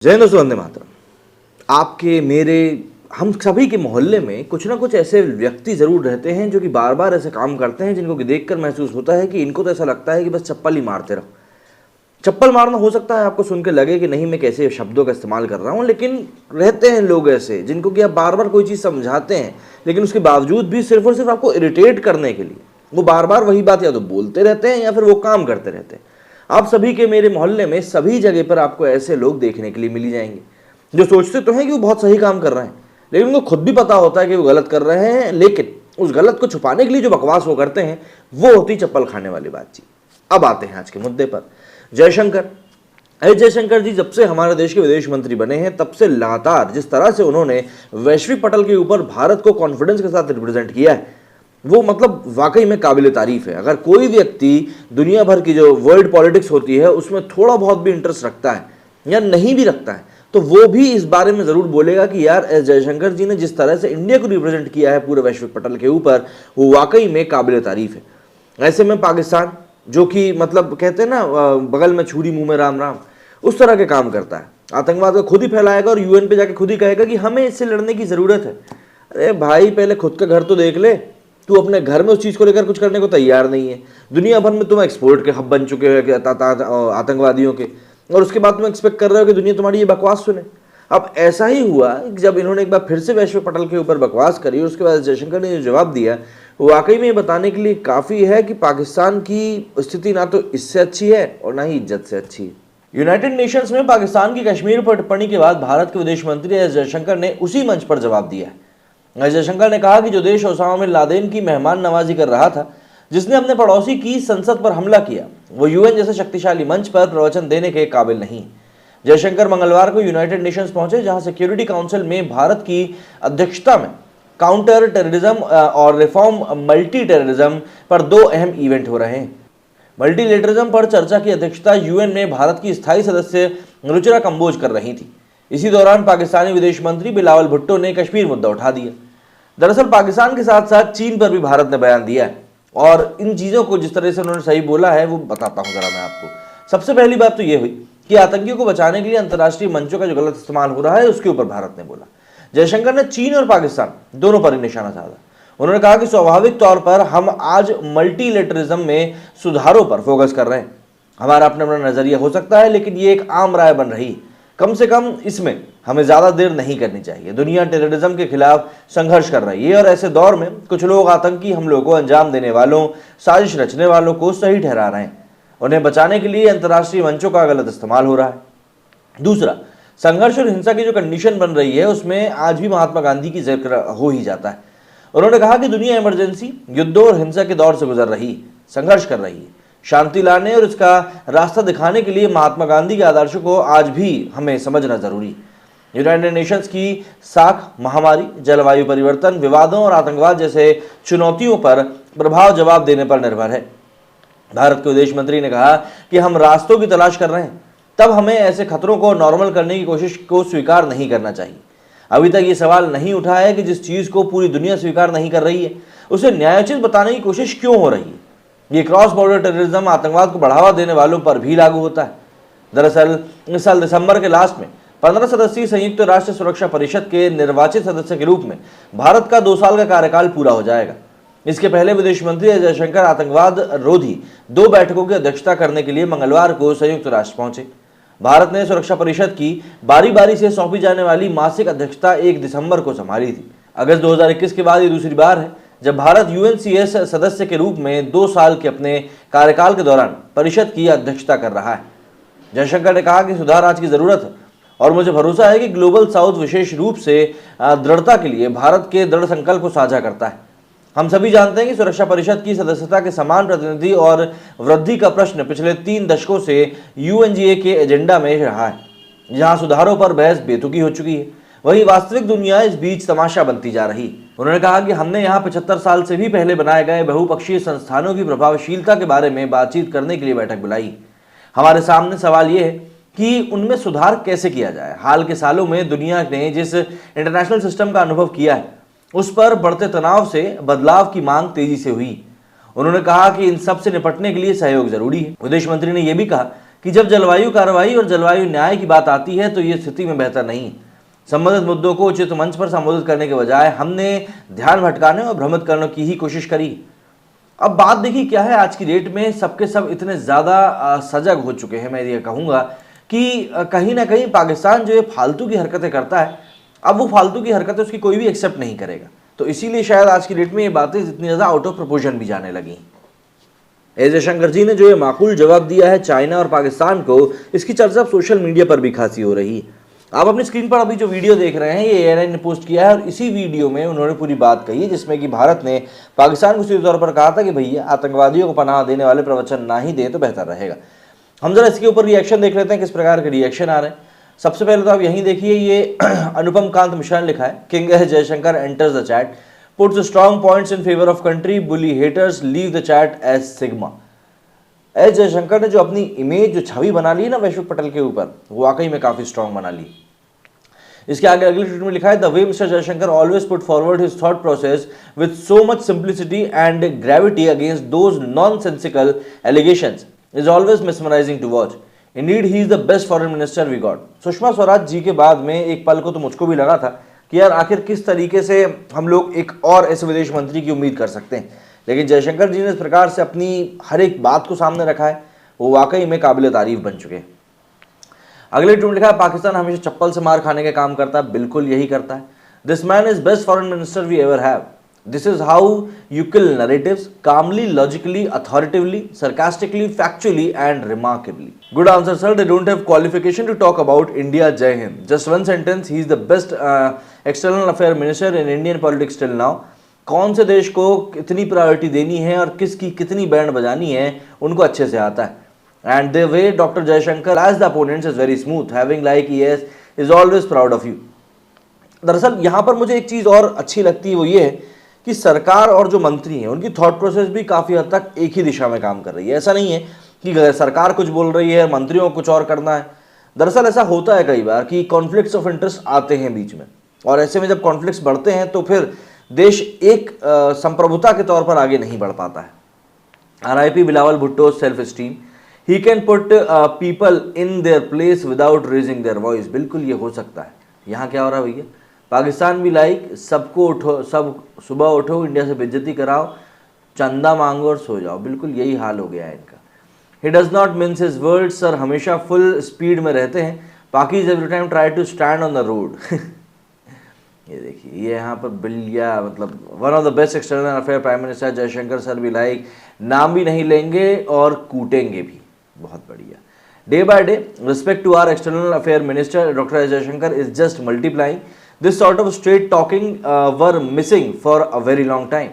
जय हिंद दोस्तों, वंदे मातरम। आपके मेरे हम सभी के मोहल्ले में कुछ ना कुछ ऐसे व्यक्ति जरूर रहते हैं जो कि बार बार ऐसे काम करते हैं जिनको कि देखकर महसूस होता है कि इनको तो ऐसा लगता है कि बस चप्पल ही मारते रहो। चप्पल मारना हो सकता है आपको सुन के लगे कि नहीं मैं कैसे शब्दों का इस्तेमाल कर रहा हूँ, लेकिन रहते हैं लोग ऐसे जिनको कि आप बार बार कोई चीज़ समझाते हैं लेकिन उसके बावजूद भी सिर्फ और सिर्फ आपको इरिटेट करने के लिए वो बार बार वही बात या तो बोलते रहते हैं या फिर वो काम करते रहते हैं। आप सभी के मेरे मोहल्ले में सभी जगह पर आपको ऐसे लोग देखने के लिए मिल जाएंगे जो सोचते तो हैं कि वो बहुत सही काम कर रहे हैं, लेकिन उनको खुद भी पता होता है कि वो गलत कर रहे हैं, लेकिन उस गलत को छुपाने के लिए जो बकवास वो करते हैं वो होती चप्पल खाने वाली बातचीत। अब आते हैं आज के मुद्दे पर। जयशंकर, अरे जयशंकर जी जब से हमारे देश के विदेश मंत्री बने हैं तब से लगातार जिस तरह से उन्होंने वैश्विक पटल के ऊपर भारत को कॉन्फिडेंस के साथ रिप्रेजेंट किया है वो मतलब वाकई में काबिल तारीफ है। अगर कोई व्यक्ति दुनिया भर की जो वर्ल्ड पॉलिटिक्स होती है उसमें थोड़ा बहुत भी इंटरेस्ट रखता है या नहीं भी रखता है तो वो भी इस बारे में ज़रूर बोलेगा कि यार एस जयशंकर जी ने जिस तरह से इंडिया को रिप्रेजेंट किया है पूरे वैश्विक पटल के ऊपर वो वाकई में काबिल तारीफ है। ऐसे में पाकिस्तान जो कि मतलब कहते हैं ना बगल में छुरी मुंह में राम राम, उस तरह के काम करता है, आतंकवाद को खुद ही फैलाएगा और यूएन पे जाके खुद ही कहेगा कि हमें इससे लड़ने की ज़रूरत है। अरे भाई पहले खुद का घर तो देख ले, तू अपने घर में उस चीज़ को लेकर कुछ करने को तैयार नहीं है। दुनिया भर में तुम एक्सपोर्ट के हब बन चुके हो आतंकवादियों के, और उसके बाद तुम एक्सपेक्ट कर रहे हो कि दुनिया तुम्हारी ये बकवास सुने। अब ऐसा ही हुआ जब इन्होंने एक बार फिर से वैश्विक पटल के ऊपर बकवास करी और उसके बाद जयशंकर ने जो जवाब दिया वो वाकई में ये बताने के लिए काफ़ी है कि पाकिस्तान की स्थिति ना तो इससे अच्छी है और ना ही इज्जत से अच्छी है। यूनाइटेड नेशंस में पाकिस्तान की कश्मीर पर टिप्पणी के बाद भारत के विदेश मंत्री एस जयशंकर ने उसी मंच पर जवाब दिया है। जयशंकर ने कहा कि जो देश ओसामा बिन लादेन की मेहमान नवाजी कर रहा था, जिसने अपने पड़ोसी की संसद पर हमला किया, वो यूएन जैसे शक्तिशाली मंच पर प्रवचन देने के काबिल नहीं। जयशंकर मंगलवार को यूनाइटेड नेशंस पहुंचे जहां सिक्योरिटी काउंसिल में भारत की अध्यक्षता में काउंटर टेररिज्म और रिफॉर्म मल्टी टेररिज्म पर दो अहम इवेंट हो रहे हैं। मल्टीलेटरिज्म पर चर्चा की अध्यक्षता यूएन में भारत की स्थायी सदस्य रुचिरा कंबोज कर रही थी। इसी दौरान पाकिस्तानी विदेश मंत्री बिलावल भुट्टो ने कश्मीर मुद्दा उठा दिया। दरअसल पाकिस्तान के साथ साथ चीन पर भी भारत ने बयान दिया है और इन चीज़ों को जिस तरह से उन्होंने सही बोला है वो बताता हूँ जरा मैं आपको। सबसे पहली बात तो ये हुई कि आतंकियों को बचाने के लिए अंतर्राष्ट्रीय मंचों का जो गलत इस्तेमाल हो रहा है उसके ऊपर भारत ने बोला। जयशंकर ने चीन और पाकिस्तान दोनों पर ही निशाना साधा। उन्होंने कहा कि स्वाभाविक तौर पर हम आज मल्टीलेटरिज्म में सुधारों पर फोकस कर रहे हैं। हमारा अपना अपना नजरिया हो सकता है लेकिन ये एक आम राय बन रही, कम से कम इसमें हमें ज़्यादा देर नहीं करनी चाहिए। दुनिया टेररिज्म के खिलाफ संघर्ष कर रही है और ऐसे दौर में कुछ लोग आतंकी हमलों को अंजाम देने वालों, साजिश रचने वालों को सही ठहरा रहे हैं। उन्हें बचाने के लिए अंतर्राष्ट्रीय मंचों का गलत इस्तेमाल हो रहा है। दूसरा, संघर्ष और हिंसा की जो कंडीशन बन रही है उसमें आज भी महात्मा गांधी की जिक्र हो ही जाता है। उन्होंने कहा कि दुनिया इमरजेंसी, युद्धों और हिंसा के दौर से गुजर रही, संघर्ष कर रही है। शांति लाने और इसका रास्ता दिखाने के लिए महात्मा गांधी के आदर्शों को आज भी हमें समझना जरूरी है। यूनाइटेड नेशंस की साख महामारी, जलवायु परिवर्तन, विवादों और आतंकवाद जैसे चुनौतियों पर प्रभाव जवाब देने पर निर्भर है। भारत के विदेश मंत्री ने कहा कि हम रास्तों की तलाश कर रहे हैं, तब हमें ऐसे खतरों को नॉर्मल करने की कोशिश को स्वीकार नहीं करना चाहिए। अभी तक ये सवाल नहीं उठा है कि जिस चीज़ को पूरी दुनिया स्वीकार नहीं कर रही है उसे न्यायोचित बताने की कोशिश क्यों हो रही है। ये क्रॉस बॉर्डर टेररिज्म आतंकवाद को बढ़ावा देने वालों पर भी लागू होता है। दरअसल इस साल दिसंबर के लास्ट में 15 सदस्यीय संयुक्त राष्ट्र सुरक्षा परिषद के निर्वाचित सदस्य के रूप में भारत का 2 साल का कार्यकाल पूरा हो जाएगा। इसके पहले विदेश मंत्री एस जयशंकर आतंकवाद रोधी 2 बैठकों की अध्यक्षता करने के लिए मंगलवार को संयुक्त राष्ट्र पहुंचे। भारत ने सुरक्षा परिषद की बारी बारी से सौंपी जाने वाली मासिक अध्यक्षता 1 दिसंबर को संभाली थी। अगस्त 2021 के बाद ये दूसरी बार है जब भारत यूएनसीएस सदस्य के रूप में 2 साल के अपने कार्यकाल के दौरान परिषद की अध्यक्षता कर रहा है। जयशंकर ने कहा कि सुधार आज की जरूरत है और मुझे भरोसा है कि ग्लोबल साउथ विशेष रूप से दृढ़ता के लिए भारत के दृढ़ संकल्प को साझा करता है। हम सभी जानते हैं कि सुरक्षा परिषद की सदस्यता के समान प्रतिनिधि और वृद्धि का प्रश्न पिछले 3 दशकों से यूएनजीए के एजेंडा में रहा है, जहां सुधारों पर बहस बेतुकी हो चुकी है। वही वास्तविक दुनिया इस बीच तमाशा बनती जा रही। उन्होंने कहा कि हमने यहाँ 75 साल से भी पहले बनाए गए बहुपक्षीय संस्थानों की प्रभावशीलता के बारे में बातचीत करने के लिए बैठक बुलाई। हमारे सामने सवाल ये है कि उनमें सुधार कैसे किया जाए। हाल के सालों में दुनिया ने जिस इंटरनेशनल सिस्टम का अनुभव किया है उस पर बढ़ते तनाव से बदलाव की मांग तेजी से हुई। उन्होंने कहा कि इन सब से निपटने के लिए सहयोग जरूरी है। विदेश मंत्री ने यह भी कहा कि जब जलवायु कार्रवाई और जलवायु न्याय की बात आती है तो ये स्थिति में बेहतर नहीं। संबंधित मुद्दों को उचित मंच पर संबोधित करने के बजाय हमने ध्यान भटकाने और भ्रमित करने की ही कोशिश करी। अब बात देखिए क्या है, आज की डेट में सबके सब इतने ज़्यादा सजग हो चुके हैं, मैं ये कहूँगा कि कहीं ना कहीं पाकिस्तान जो ये फालतू की हरकतें करता है, अब वो फालतू की हरकतें उसकी कोई भी एक्सेप्ट नहीं करेगा। तो इसीलिए शायद आज की डेट में ये बातें जितनी ज़्यादा आउट ऑफ प्रोपोर्शन भी जाने लगी। एस जयशंकर जी ने जो ये माकूल जवाब दिया है चाइना और पाकिस्तान को, इसकी चर्चा सोशल मीडिया पर भी खासी हो रही है। आप अपनी स्क्रीन पर अभी जो वीडियो देख रहे हैं ये ANI ने पोस्ट किया है और इसी वीडियो में उन्होंने पूरी बात कही है, जिसमें कि भारत ने पाकिस्तान को सीधे तौर पर कहा था कि भैया आतंकवादियों को पनाह देने वाले प्रवचन ना ही दे तो बेहतर रहेगा। हम जरा इसके ऊपर रिएक्शन देख लेते हैं, किस प्रकार के रिएक्शन आ रहे हैं। सबसे पहले तो आप यहीं देखिए, ये अनुपम कांत मिश्रा ने लिखा है, king S Jaishankar enters the chat, puts strong points in favour of country, bully haters, leave the chat as sigma. S Jaishankar ने जो अपनी इमेज, जो छवि बना ली है ना वैश्विक पटल के ऊपर, वो वाकई में काफी स्ट्रॉन्ग बना ली। इसके आगे अगले ट्वीट में लिखा है, the way mister Jaishankar always put forward his thought process with so much simplicity and gravity against those nonsensical allegations is always mesmerising to watch. Indeed he is the best foreign minister we got. Sushma Swaraj ji के बाद में एक पल को तो मुझको भी लगा था कि यार आखिर किस तरीके से हम लोग एक और ऐसे विदेश मंत्री की उम्मीद कर सकते हैं, लेकिन जयशंकर जी ने इस प्रकार से अपनी हर एक बात को सामने रखा है, वो वाकई में काबिल तारीफ बन चुके हैं। अगले ट्वीट में लिखा है, पाकिस्तान हमेशा चप्पल से मार खाने का काम करता है, बिल्कुल यही करता है। This man is best foreign minister we ever have. This is how you kill narratives, calmly, logically, authoritatively, sarcastically, factually and remarkably. Good answer sir, they don't have qualification to talk about India. Jai Hind. Just one sentence, he is the best external affair minister in Indian politics till now. कौन से देश को कितनी priority देनी है और किसकी कितनी बैंड बजानी है उनको अच्छे से आता है। And the way Dr. Jaishankar as the opponents is very smooth, having like yes is always proud of you. दरअसल यहाँ पर मुझे एक चीज़ और अच्छी लगती है, वो ये है कि सरकार और जो मंत्री हैं उनकी थॉट प्रोसेस भी काफ़ी हद तक एक ही दिशा में काम कर रही है। ऐसा नहीं है कि सरकार कुछ बोल रही है मंत्रियों को कुछ और करना है। दरअसल ऐसा होता है कई बार कि कॉन्फ्लिक्ट्स ऑफ इंटरेस्ट आते हैं बीच में, और ऐसे में जब कॉन्फ्लिक्ट्स बढ़ते हैं तो फिर देश एक संप्रभुता के तौर पर आगे नहीं बढ़ पाता है। RIP Bilawal Bhutto self esteem, he can put people in their place without raising their voice. बिल्कुल ये हो सकता है। यहाँ क्या हो रहा है भैया, पाकिस्तान भी लाइक सबको उठो, सब सुबह उठो, इंडिया से बेइज्जती कराओ, चंदा मांगो और सो जाओ। बिल्कुल यही हाल हो गया है इनका। He does not mince his words, sir हमेशा फुल स्पीड में रहते हैं। पाकिज every time try to stand on the road. ये देखिए, ये यहाँ पर बिल्लिया, मतलब one of the best external affair prime minister Jaishankar sir भी लाइक, नाम भी नहीं लेंगे और कूटेंगे भी। बहुत बढ़िया। Day by day respect to our external affair minister doctor S Jaishankar is just multiplying. This sort of straight talking were missing for a very long time.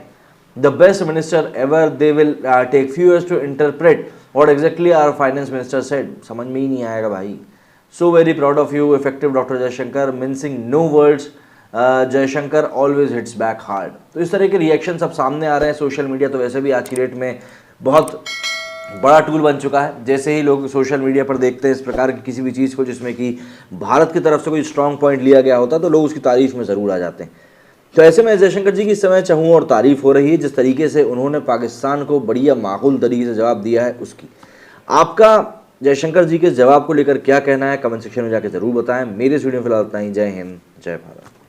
The best minister ever, they will take few years to interpret what exactly our finance minister said. समझ में ही नहीं आएगा भाई। So very proud of you, effective Dr. Jaishankar, mincing no words. Jaishankar always hits back hard. तो इस तरह के reaction सब सामने आ रहे हैं। सोशल मीडिया तो वैसे भी आज की डेट में बहुत बड़ा टूल बन चुका है। जैसे ही लोग सोशल मीडिया पर देखते हैं इस प्रकार की किसी भी चीज़ को जिसमें कि भारत की तरफ से कोई स्ट्रॉन्ग पॉइंट लिया गया होता है तो लोग उसकी तारीफ में ज़रूर आ जाते हैं। तो ऐसे में जयशंकर जी की इस समय चाहूँ और तारीफ हो रही है जिस तरीके से उन्होंने पाकिस्तान को बढ़िया माकूल तरीके से जवाब दिया है उसकी। आपका जयशंकर जी के जवाब को लेकर क्या कहना है, कमेंट सेक्शन में जाकर ज़रूर बताएं। मेरे इस वीडियो में फिलहाल इतना ही। जय हिंद, जय भारत।